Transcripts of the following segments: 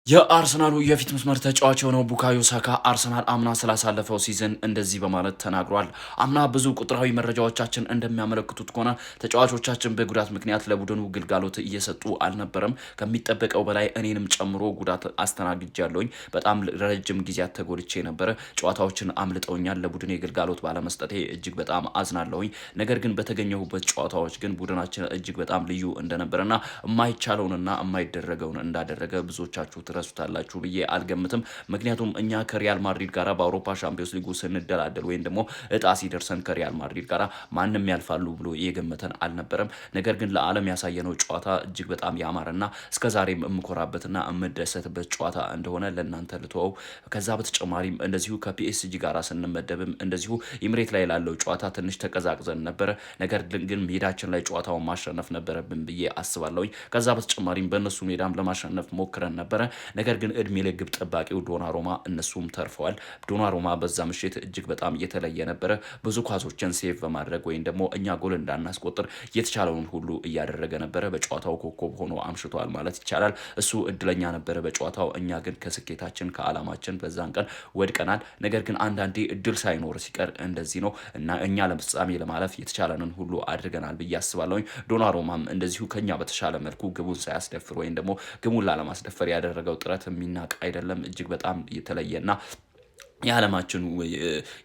የአርሰናሉ የፊት መስመር ተጫዋች የሆነው ቡካዮ ሳካ አርሰናል አምና ስላሳለፈው ሲዝን እንደዚህ በማለት ተናግሯል። አምና ብዙ ቁጥራዊ መረጃዎቻችን እንደሚያመለክቱት ከሆነ ተጫዋቾቻችን በጉዳት ምክንያት ለቡድኑ ግልጋሎት እየሰጡ አልነበረም። ከሚጠበቀው በላይ እኔንም ጨምሮ ጉዳት አስተናግጃለሁኝ። በጣም ረጅም ጊዜያት ተጎድቼ ነበረ። ጨዋታዎችን አምልጠውኛል። ለቡድኔ ግልጋሎት ባለመስጠቴ እጅግ በጣም አዝናለሁኝ። ነገር ግን በተገኘሁበት ጨዋታዎች ግን ቡድናችን እጅግ በጣም ልዩ እንደነበረና የማይቻለውንና የማይደረገውን እንዳደረገ ብዙዎቻችሁ ትረሱታላችሁ ብዬ አልገምትም። ምክንያቱም እኛ ከሪያል ማድሪድ ጋራ በአውሮፓ ሻምፒዮንስ ሊግ ስንደላደል ወይም ደግሞ እጣ ሲደርሰን ከሪያል ማድሪድ ጋራ ማንንም ያልፋሉ ብሎ የገመተን አልነበረም። ነገር ግን ለዓለም ያሳየነው ጨዋታ እጅግ በጣም ያማረና እስከዛሬም እምኮራበትና እምደሰትበት ጨዋታ እንደሆነ ለእናንተ ልተወው። ከዛ በተጨማሪም እንደዚሁ ከፒኤስጂ ጋራ ስንመደብም እንደዚሁ ኢምሬት ላይ ላለው ጨዋታ ትንሽ ተቀዛቅዘን ነበረ። ነገር ግን ሜዳችን ላይ ጨዋታውን ማሸነፍ ነበረብን ብዬ አስባለሁኝ። ከዛ በተጨማሪም በእነሱ ሜዳም ለማሸነፍ ሞክረን ነበረ። ነገር ግን እድሜ ለግብ ጠባቂው ዶናሩማ እነሱም ተርፈዋል። ዶናሩማ በዛ ምሽት እጅግ በጣም የተለየ ነበረ። ብዙ ኳሶችን ሴቭ በማድረግ ወይም ደግሞ እኛ ጎል እንዳናስቆጥር የተቻለውን ሁሉ እያደረገ ነበረ። በጨዋታው ኮከብ ሆኖ አምሽቷል ማለት ይቻላል። እሱ እድለኛ ነበረ በጨዋታው። እኛ ግን ከስኬታችን ከዓላማችን በዛን ቀን ወድቀናል። ነገር ግን አንዳንዴ እድል ሳይኖር ሲቀር እንደዚህ ነው እና እኛ ለፍጻሜ ለማለፍ የተቻለንን ሁሉ አድርገናል ብዬ አስባለሁኝ። ዶናሩማም እንደዚሁ ከኛ በተሻለ መልኩ ግቡን ሳያስደፍር ወይም ደግሞ ግቡን ላለማስደፈር ያደረገው ጥረት የሚናቅ አይደለም። እጅግ በጣም የተለየና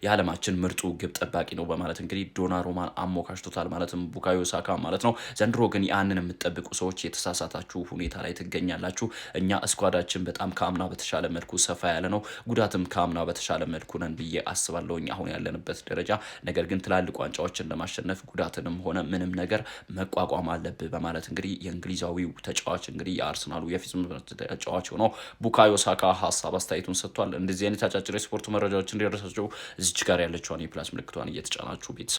የዓለማችን ምርጡ ግብ ጠባቂ ነው በማለት እንግዲህ ዶናሩማን አሞካሽቶታል ማለትም ቡካዮ ሳካ ማለት ነው። ዘንድሮ ግን ያንን የምትጠብቁ ሰዎች የተሳሳታችሁ ሁኔታ ላይ ትገኛላችሁ። እኛ እስኳዳችን በጣም ከአምና በተሻለ መልኩ ሰፋ ያለ ነው። ጉዳትም ከአምና በተሻለ መልኩ ነን ብዬ አስባለሁኝ አሁን ያለንበት ደረጃ። ነገር ግን ትላልቅ ዋንጫዎችን ለማሸነፍ ጉዳትንም ሆነ ምንም ነገር መቋቋም አለብህ በማለት እንግዲህ የእንግሊዛዊው ተጫዋች እንግዲህ የአርሰናሉ የፊት ተጫዋች ሆኖ ቡካዮ ሳካ ሀሳብ አስተያየቱን ሰጥቷል። እንደዚህ አይነት አጫጭር ስፖርት መረጃዎች እንዲደርሳችሁ እዚች ጋር ያለችውን የፕላስ ምልክቷን እየተጫናችሁ ቤተሰብ